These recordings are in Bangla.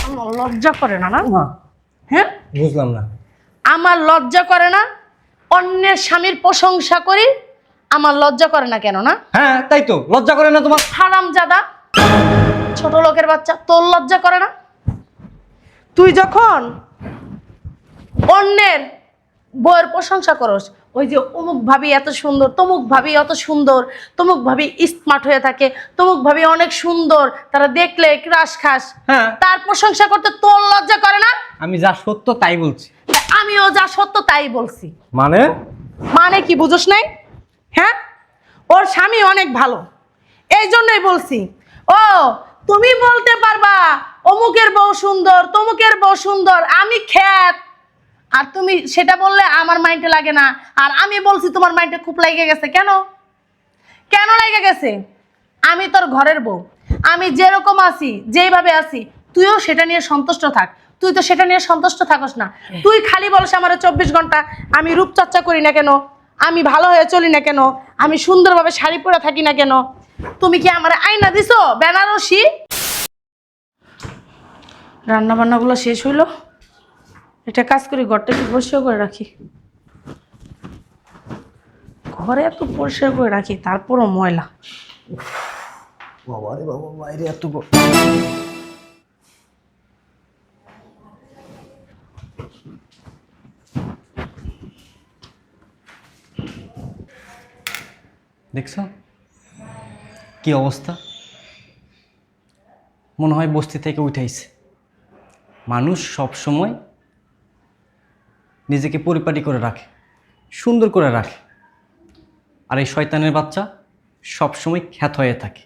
আমার লজ্জা করে না? না মা হ্যাঁ, বুঝলাম না। আমার লজ্জা করে না? অন্যের স্বামীর প্রশংসা করি, আমার লজ্জা করে না কেন? না হ্যাঁ তাই তো, লজ্জা করে না তোমার? হারামজাদা ছোট লোকের বাচ্চা, তোর লজ্জা করে না? তুই যখন অন্যের বউয়ের প্রশংসা করস, ওই যে অমুক ভাবি এত সুন্দর, তমুক ভাবি অত সুন্দর, তমুক ভাবি স্মার্ট হয়ে থাকে, তমুক ভাবি অনেক সুন্দর, তারা দেখলে ক্রাশ খাস, হ্যাঁ তার প্রশংসা করতে তোর লজ্জা করে না? আমি যা সত্য তাই বলছি। আমিও যা সত্য তাই বলছি। মানে? মানে কি বুঝোস নাই? হ্যাঁ, ওর স্বামী অনেক ভালো, এই জন্যই বলছি। ও তুমি বলতে পারবা অমুকের বউ সুন্দর, তমুকের বউ সুন্দর, আমি খ্যাত, আর তুমি সেটা বললে আমার মাইন্ডে লাগে না, আর আমি বলছি তোমার মাইন্ডে খুব লেগে গেছে। কেন কেন লেগে গেছে? আমি তোর ঘরের বউ, আমি যেরকম আছি, যেভাবে আছি, তুইও সেটা নিয়ে সন্তুষ্ট থাক। তুই তো সেটা নিয়ে সন্তুষ্ট থাকস না। তুই খালি বলস আমার 24 ঘন্টা আমি রূপচর্চা করি না কেন, আমি ভালো হয়ে চলি না কেন, আমি সুন্দরভাবে শাড়ি পরে থাকি না কেন। তুমি কি আমার আয়না দিছো বেনারসি? রান্না বান্নাগুলো শেষ হইলো, এটা কাজ করি, ঘরটা একটু পরিষ্কার করে রাখি। ঘরে এত পরিষ্কার করে রাখি, তারপরও ময়লা। বাবা রে বাবা, বাইরে এত দেখছো কি অবস্থা? মনে হয় বস্তি থেকে উঠাইছে। মানুষ সব সময় নিজেকে পরিপাটি করে রাখে, সুন্দর করে রাখে, আর এই শয়তানের বাচ্চা সব সময় খ্যাত হয়ে থাকে।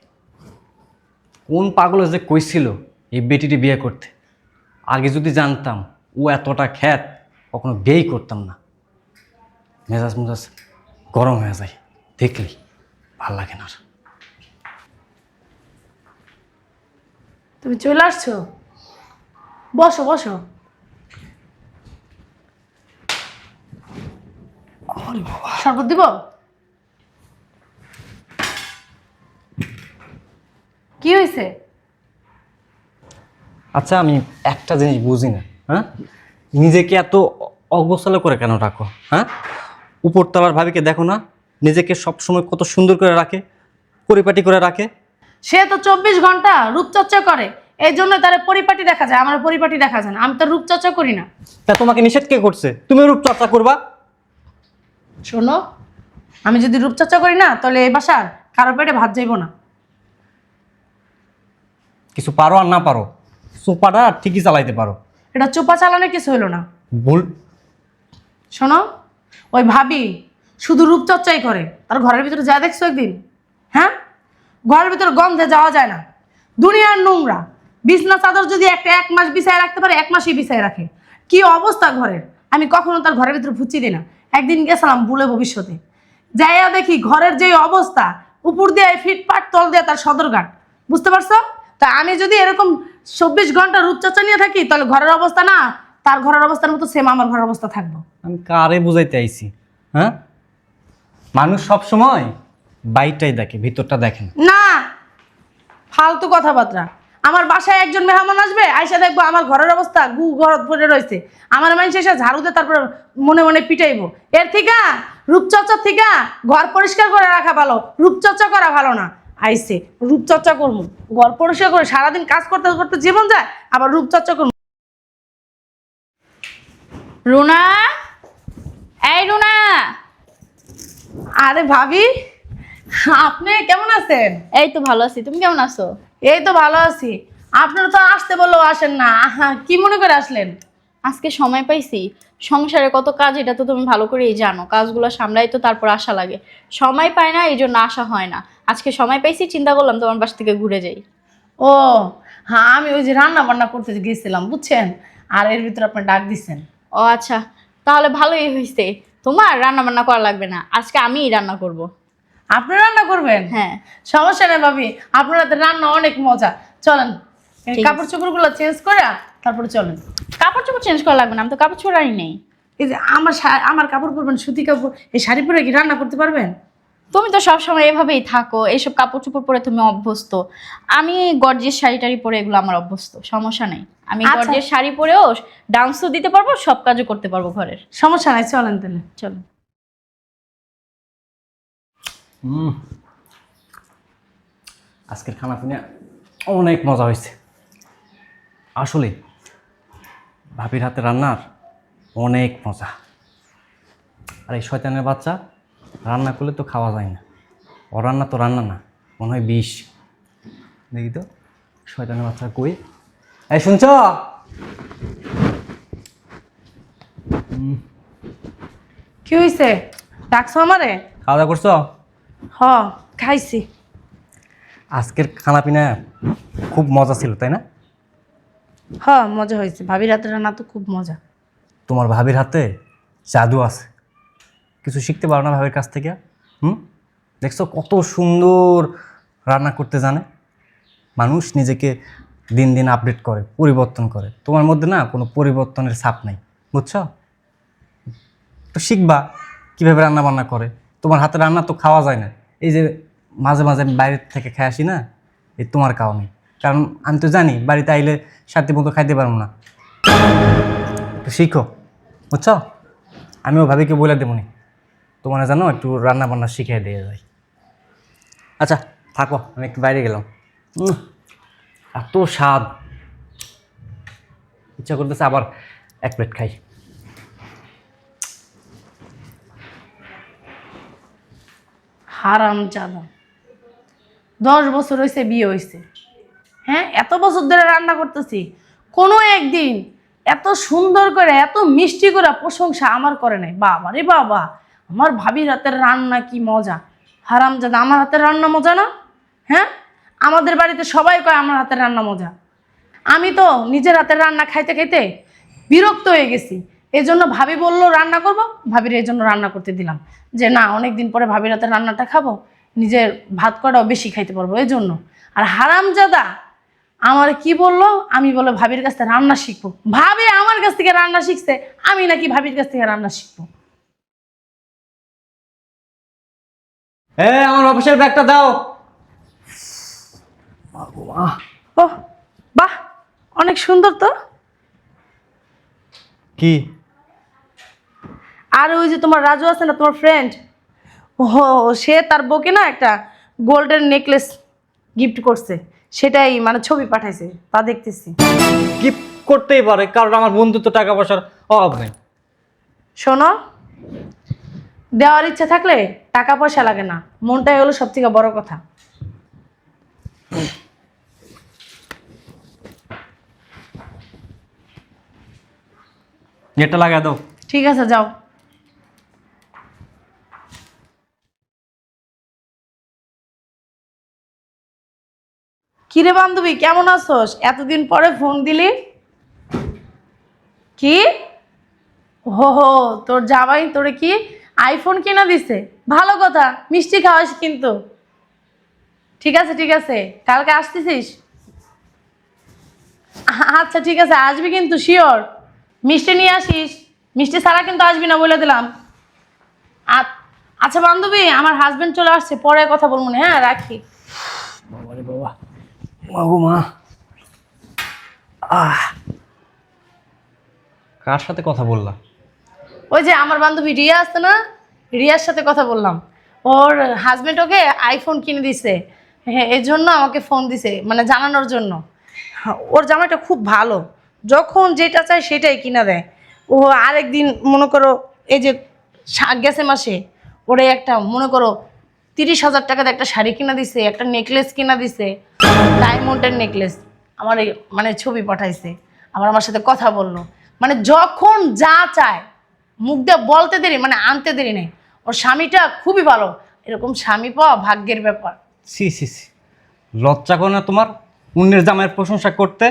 কোন পাগল যে কইছিল এই বেটিটি বিয়ে করতে, আগে যদি জানতাম ও এতটা খ্যাত, কখনো বিয়েই করতাম না। মেজাজ মেজাজ গরম হয়ে যায় দেখলি, ভাল লাগে না। তুমি চলে আসছো, বসো বসো। শরবত দিব? কি হয়েছে? আচ্ছা আমি একটা জিনিস বুঝি না, হ্যাঁ, নিজেকে এত অগোছালো করে কেন রাখো? হ্যাঁ, উপরতলার ভাবিকে দেখো না, নিজেকে সবসময় কত সুন্দর করে রাখে, পরিপাটি করে রাখে। সে তো 24 ঘন্টা রূপচর্চা করে, এই জন্য তার পরিপাটি দেখা যায়, আমার পরিপাটি দেখা যায় না। আমি তো রূপচর্চা করি না। তা তোমাকে নিষেধ কে করছে তুমি রূপচর্চা করবা? শোনো, আমি যদি রূপচর্চা করি না, তাহলে এই বাসার কারো পেটে ভাত যাইব না। কিছু পারো আর না পারো, সোপাটা ঠিকই চালাইতে পারো। এটা চোপা চালানো কিছু হইলো না। ভুল। শোনো, ওই ভাবি শুধু রূপচর্চাই করে, তার ঘরের ভিতরে যা দেখছো একদিন? হ্যাঁ, ঘরের ভিতরে গন্ধে যাওয়া যায় না, দুনিয়ার নোংরা। বিছনা চাদর যদি একটা 1 মাস বিছায় রাখতে পারে, 1 মাসই বিছায় রাখে। কি অবস্থা ঘরের! আমি কখনো তার ঘরের ভিতরে ফুচি দিই না। একদিন গেছিলাম ভুলে ভবিষ্যতে, যাইয়া দেখি ঘরের যে অবস্থা, উপর দিয়ে ফিটপাট, তল দিয়ে তার সদরঘাট। বুঝতে পারছো? তা আমি যদি এরকম 24 ঘন্টা রূপচর্চা নিয়ে থাকি, তাহলে ঘরের অবস্থা না তার ঘরের অবস্থার মতো সেম আমার ঘরের অবস্থা থাকবো। আমি কারে বুঝাইতে আইছি? হ্যাঁ, মানুষ সব সময় বাইরটাই দেখে, ভিতরটা দেখে না। না, ফালতু কথাবার্তা। আমার বাসায় একজন মেহমান আসবে, আইসা দেখবো আমার ঘরের অবস্থা গু ঘর পড়ে রয়েছে, আমার মানুষ এসে ঝাড়ু দিয়ে তারপর মনে মনে পিটাইবো। এর থেকে রূপচর্চার থেকে ঘর পরিষ্কার করে রাখা ভালো, রূপচর্চা করা ভালো না। আইসে রূপচর্চা করবো, ঘর পরিষ্কার করে সারাদিন কাজ করতে করতে জীবন যায়, আবার রূপচর্চা করবো। রুনা, এই রুনা। আরে ভাবি, আপনি কেমন আছেন? এই তো ভালো আছি, তুমি কেমন আছো? এই তো ভালো আছি। আপনারা তো আসতে বললেও আসেন না, কি মনে করে আসলেন? আজকে সময় পাইছি, সংসারে কত কাজ এটা তো তুমি ভালো করেই জানো, কাজগুলো সামলাই তো তারপর আসা লাগে, সময় পায় না, এই জন্য আসা হয় না। আজকে সময় পাইছি, চিন্তা করলাম তোমার বাস থেকে ঘুরে যাই। ও হ্যাঁ, আমি ওই যে রান্না বান্না করতে গেছিলাম বুঝছেন, আর এর ভিতরে আপনি ডাক দিচ্ছেন। ও আচ্ছা, তাহলে ভালোই হয়েছে, তোমার রান্না বান্না করা লাগবে না, আজকে আমিই রান্না করব। আপনি রান্না করবেন? হ্যাঁ। সমস্যা নেই ভাবি, আপনার হাতের রান্না অনেক মজা। চলেন, এই ঠিক কাপড় চোপড়গুলো চেঞ্জ করে তারপরে চলেন। কাপড় চোপড় চেঞ্জ করা লাগবে না, আমি তো কাপড় চোপড় আনি নেই। এই যে আমার কাপড় পরবেন, সুতি কাপড়, এই শাড়ি পরে কি রান্না করতে পারবেন? তুমি তো সবসময় এভাবেই থাকো, এইসব কাপড় চোপড় পরে তুমি অভ্যস্ত। আমি গর্জিয়াস শাড়ি টাড়ি পরে এগুলো আমার অভ্যস্ত, সমস্যা নেই। আমি আচ্ছা। গর্জিয়াস শাড়ি পরেও ডান্সও দিতে পারবো, সব কাজও করতে পারবো ঘরের। সমস্যা নাই, চলেন তাহলে। চলো। আজকের খানা পিনা অনেক মজা হয়েছে আসলে। ভাবির হাতে রান্নার অনেক মজা। আর এই শয়তানের বাচ্চা রান্না করলে তো খাওয়া যায় না। ও রান্না তো রান্না না, মনে হয় বিষ। দেখি তো শয়তানের বাচ্চা কই। এই শুনছ? কি হয়েছে, ডাকছো আমারে? খাওয়া দাওয়া করছো? হ, খাইছি। আজকের খানা পিনা খুব মজা ছিল তাই না? হ, মজা হয়েছে। ভাবির হাতের রান্না তো খুব মজা। তোমার ভাবির হাতে জাদু আছে, কিছু শিখতে পারো না ভাবির কাছ থেকে? দেখছো কত সুন্দর রান্না করতে জানে। মানুষ নিজেকে দিন দিন আপডেট করে, পরিবর্তন করে। তোমার মধ্যে না কোনো পরিবর্তনের ছাপ নাই, বুঝছো? তো শিখবা কীভাবে রান্না বান্না করে। তোমার হাতে রান্না তো খাওয়া যায় না। এই যে মাঝে মাঝে আমি বাইরের থেকে খেয়ে আসি না, এই তোমার কারণে। কারণ আমি তো জানি বাড়িতে আইলে সাথে মতো খাইতে পারবো না। তো শিখো, বুঝছো? আমিও ভাবিকে বলে দেবনি, তোমার জানো একটু রান্না বান্না শিখিয়ে দিয়ে যায়। আচ্ছা থাকো, আমি একটু বাইরে গেলাম। এত স্বাদ, ইচ্ছা করতেছে আবার এক প্লেট খাই। হারামজাদা, 10 বছর হয়েছে বিয়ে হয়েছে, হ্যাঁ? এত বছর ধরে রান্না করতেছি, কোনো একদিন এত সুন্দর করে এত মিষ্টি করে প্রশংসা আমার করে নাই। বাবা রে বাবা, আমার ভাবির হাতের রান্না কি মজা। হারামজাদা, আমার হাতের রান্না মজা না? হ্যাঁ, আমাদের বাড়িতে সবাই কয় আমার হাতের রান্না মজা। আমি তো নিজের হাতের রান্না খাইতে খাইতে বিরক্ত হয়ে গেছি। এই জন্য ভাবি বললো রান্না করব, ভাবির এই জন্য রান্না করতে দিলাম, যে না অনেক দিন পরে ভাবির হাতের রান্নাটা খাবো, নিজের ভাত কটাও বেশি খাইতে পারবো এই জন্য। আর হারামজাদা আমার কি বললো, আমি বলে ভাবির কাছ থেকে রান্না শিখবো। ভাবি আমার কাছ থেকে রান্না শিখছে, আমি নাকি ভাবির কাছ থেকে রান্না শিখবো? আমার অফিসের ব্যাগটা দাও। ও বাহ, অনেক সুন্দর তো। কি? আর ওই যে তোমার রাজু আছে না, তোমার ফ্রেন্ড, ও সে তার বউকে না একটা গোল্ডেন নেকলেস গিফট করছে, সেটাই মানে ছবি পাঠাইছে, তা দেখতেছি। গিফট করতেই পারে, কারণ আমার বন্ধু তো টাকা পয়সার অভাব নেই। শোনো, দেওয়ার ইচ্ছা থাকলে টাকা পয়সা লাগে না, মনটাই হলো সব থেকে বড় কথা। নেটটা লাগা দাও। ঠিক আছে, যাও। কিরে বান্ধবী, কেমন আছোস? এতদিন পরে ফোন দিলি? কি? হো হো, তোর জামাই তোরে কি আইফোন কিনা দিছে? ভালো কথা, মিষ্টি খাওয়াস কিন্তু। ঠিক আছে ঠিক আছে, কালকে আসতেছিস? আচ্ছা ঠিক আছে, আসবি কিন্তু শিওর। মিষ্টি নিয়ে আসিস, মিষ্টি ছাড়া কিন্তু আসবি না বলে দিলাম। আচ্ছা বান্ধবী, আমার হাজবেন্ড চলে আসছে, পরে কথা বলবো না, হ্যাঁ রাখি। বাবা রে বাবা, মা গো মা। কার সাথে কথা বললা? ওই যে আমার বান্ধবী রিয়া আছে না, রিয়ার সাথে কথা বললাম। ওর হাজবেন্ড ওকে আইফোন কিনে দিছে, হ্যাঁ এই জন্য আমাকে ফোন দিছে, মানে জানানোর জন্য। ওর জামাইটা খুব ভালো, যখন যেটা চায় সেটাই কিনা দেয়। ও আরেকদিন মনে করো এই যে গেছে মাসে ওরে একটা মনে করো 30,000 টাকার একটা শাড়ি কিনা দিছে, একটা নেকলেস কিনা দিছে, ডায়মন্ডের নেকলেস। আমার মানে ছবি পাঠাইছে, আমার সাথে কথা বললো। মানে যখন যা চায় মুখ দিয়ে বলতে দেরি, মানে আনতে দেরি নেই। ওর স্বামীটা খুবই ভালো, এরকম স্বামী পাওয়া ভাগ্যের ব্যাপার। সি সি সি, লজ্জা করে না তোমার অন্যের জামাইয়ের প্রশংসা করতে?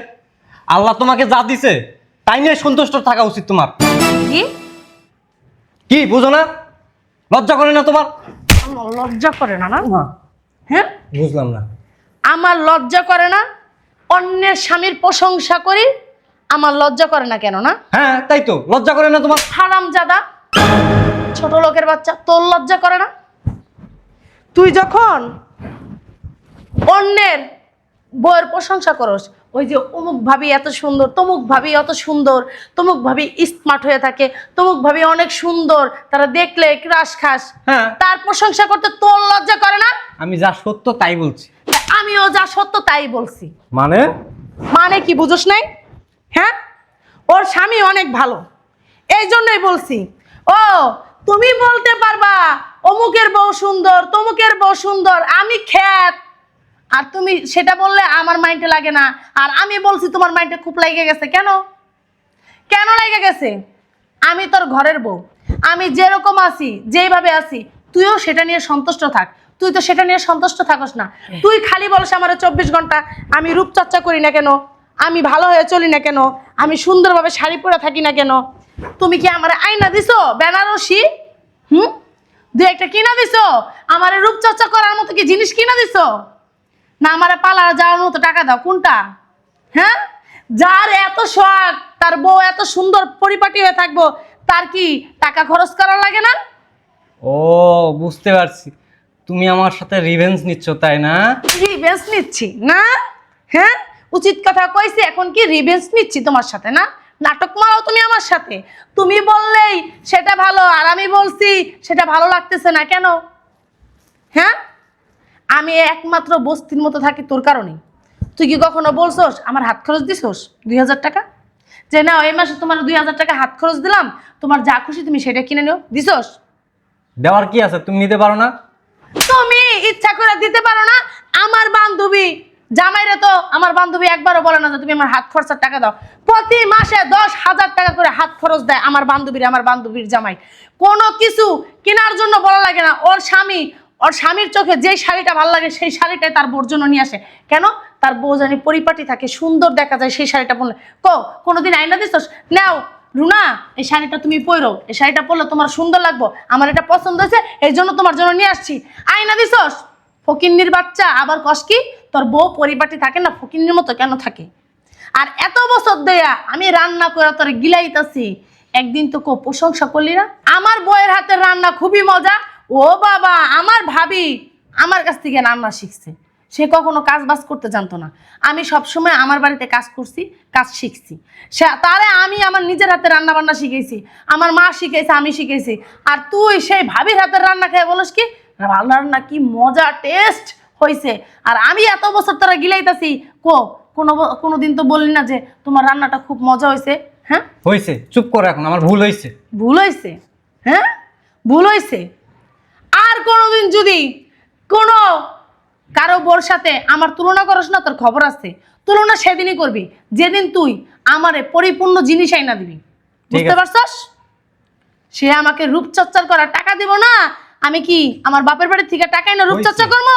আল্লাহ তোমাকে যা দিছে তাই নিয়ে সন্তুষ্ট থাকা উচিত তোমার। কি কি বুঝো না? লজ্জা করে না তোমার? আমার লজ্জা করে না? না হ্যাঁ, বুঝলাম না। আমার লজ্জা করে না? অন্যের স্বামীর প্রশংসা করি, আমার লজ্জা করে না কেন? না হ্যাঁ তাই তো, লজ্জা করে না তোমার? হারামজাদা, ছোট লোকের বাচ্চা, তোর লজ্জা করে না? তুই যখন অন্যের বউয়ের প্রশংসা করস, ওই যে অমুক ভাবি এত সুন্দর, তমুক ভাবি অত সুন্দর, তমুক ভাবি স্মার্ট হয়ে থাকে, তমুক ভাবি অনেক সুন্দর, তারা দেখলে ক্রাশ খাস, হ্যাঁ। তার প্রশংসা করতে তোর লজ্জা করে না? আমি যা সত্য তাই বলছি। আমিও যা সত্য তাই বলছি। মানে মানে কি বুঝোস নাই? হ্যাঁ, ওর স্বামী অনেক ভালো, এই জন্যই বলছি। ও তুমি বলতে পারবা অমুকের বউ সুন্দর, তমুকের বউ সুন্দর, আমি খ্যাত, আর তুমি সেটা বললে আমার মাইন্ডে লাগে না, আর আমি বলছি তোমার মাইন্ডে খুব লেগে গেছে। কেন কেন লেগে গেছে? আমি তোর ঘরের বউ, আমি যেরকম আছি, যেভাবে আছি, তুইও সেটা নিয়ে সন্তুষ্ট থাক। তুই তো সেটা নিয়ে সন্তুষ্ট থাকস না। তুই খালি বলস আমার 24 ঘন্টা আমি রূপচর্চা করি না কেন, আমি ভালো হয়ে চলি না কেন, আমি সুন্দরভাবে শাড়ি পরে থাকি না কেন। তুমি কি আমার আয়না দিছো বেনারসি? দু একটা কিনা দিছো? আমার রূপচর্চা করার মতো কি জিনিস কিনা দিছো? না আমার পার্লারে যাওয়ার মতো টাকা দাও? কোনটা? হ্যাঁ, যার এত শখ তার বউ এত সুন্দর পরিপাটি হয়ে থাকবো, তার কি টাকা খরচ করা লাগে না? ও বুঝতে পারছি, তুমি আমার সাথে রিভেঞ্জ নিচ্ছ তাই না? রিভেঞ্জ নিচ্ছি না? হ্যাঁ, উচিত কথা কইছি, এখন কি রিভেঞ্জ নিচ্ছি তোমার সাথে না? নাটক মারাও তুমি আমার সাথে। তুমি বললেই সেটা ভালো, আর আমি বলছি সেটা ভালো লাগতেছে না কেন? হ্যাঁ, আমি একমাত্র বস্তির মতো থাকি তোর কারণে। তুই কি কখনো বলছোস আমার হাত খরচ দিছোস 2000 টাকা, যে না এই মাসে তোমার 2000 টাকা হাত খরচ দিলাম, তোমার যা খুশি তুমি সেটা কিনে নিও? দিছোস? দেওয়ার কি আছে, তুমি নিতে পারো না? তুমি ইচ্ছা করে দিতে পারো না? আমার বান্ধবী জামাইরে তো আমার বান্ধবী একবারও বলে না যে তুমি আমার হাত খরচার টাকা দাও। প্রতি মাসে 10,000 টাকা করে হাত খরচ দেয় আমার বান্ধবীর জামাই। কোনো কিছু কেনার জন্য বলা লাগে না। ওর স্বামীর চোখে যেই শাড়িটা ভালো লাগে সেই শাড়িটাই তার বউর জন্য নিয়ে আসে। কেন? তার বউ জানি পরিপাটি থাকে, সুন্দর দেখা যায় সেই শাড়িটা পরলে। কোনোদিন আয়না দিছস? নাও রুনা, এই শাড়িটা তুমি পরো, এই শাড়িটা পরলে তোমার সুন্দর লাগবো, আমার এটা পছন্দ হয়েছে, এই জন্য তোমার জন্য নিয়ে আসছি। আয়না দিছস? ফকিন্নির বাচ্চা, আবার কস কি তোর বউ পরিপাটি থাকে না? ফকিন্নির মতো কেন থাকে? আর এত বছর দেয়া আমি রান্না করে তোর গিলাইতাছি, একদিন তো প্রশংসা করলি না? আমার বউয়ের হাতের রান্না খুবই মজা। ও বাবা, আমার ভাবি আমার কাছ থেকে রান্না শিখছে। সে কখনো কাজ বাজ করতে জানতো না। আমি সবসময় আমার বাড়িতে কাজ করছি, কাজ শিখছি। তারে আমি আমার নিজের হাতে রান্না বান্না শিখেছি, আমার মা শিখেছে, আমি শিখেছি। আর তুই সেই ভাবির হাতের রান্না খেয়ে বলিস কি রান্না কি মজা, টেস্ট হয়েছে। আর আমি এত বছর তোরা গিলাইতাছি, কোনোদিন তো বললি না যে তোমার রান্নাটা খুব মজা হয়েছে? হ্যাঁ হয়েছে, চুপ করো এখন, আমার ভুল হয়েছে। ভুল হয়েছে? হ্যাঁ ভুল হয়েছে। আর কোনোদিন যদি কোনো কারো বোর সাথে আমার তুলনা করস না, তোর খবর আছে। তুলনা সেদিনই করবি যেদিন তুই আমারে পরিপূর্ণ জিনিস আইনা দিবি। বুঝতে পারছস? সে আমাকে রূপচর্চা করার টাকা দিব না, আমি কি আমার বাপের বাড়ি থেকে টাকা এনে রূপচর্চা করবো?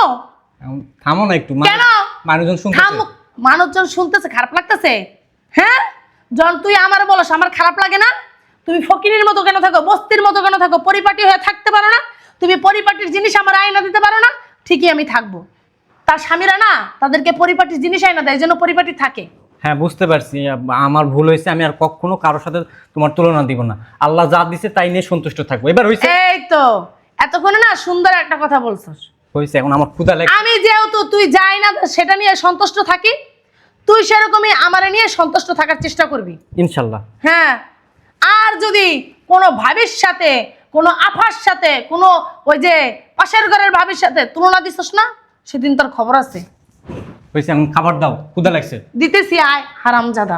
থামো না একটু, কেন? মানুষজন শুনতেছে। মানুষজন শুনতেছে, খারাপ লাগতেছে? হ্যাঁ, যখন তুই আমার বলস আমার খারাপ লাগে না? তুমি ফকিরের মতো কেন থাকো, বস্তির মতো কেন থাকো, পরিপাটি হয়ে থাকতে পারো না? তুমি পরিপাটির জিনিস আমার আয়না দিতে পারো না? ঠিকই আমি থাকবো। তার স্বামীরা না তাদেরকে পরিপাটির জিনিস আয়না দেয়, যেন পরিপাটি থাকে। হ্যাঁ বুঝতে পারছি, আমার ভুল হয়েছে। আমি আর কখনো কারোর সাথে তোমার তুলনা দিব না। আল্লাহ যা দিছে তাই নিয়ে সন্তুষ্ট থাকবো। এবার হয়েছে? এই তো এতক্ষণে না সুন্দর একটা কথা বলছস। হয়েছে, এখন আমার ক্ষুধা লাগে। আমি যেহেতু তুই যাই না সেটা নিয়ে সন্তুষ্ট থাকি, তুই সেরকমই আমারে নিয়ে সন্তুষ্ট থাকার চেষ্টা করবি ইনশাল্লাহ। হ্যাঁ, আর যদি কোনো ভাবির সাথে, কোনো আফার সাথে, কোনো ওই যে পাশের ঘরের ভাবির সাথে তুলনা দিছস না, সেদিন তোর খবর আছে। হয়েছে, এখন খাবার দাও, ক্ষুধা লাগছে। দিতেছি, আয় হারামজাদা।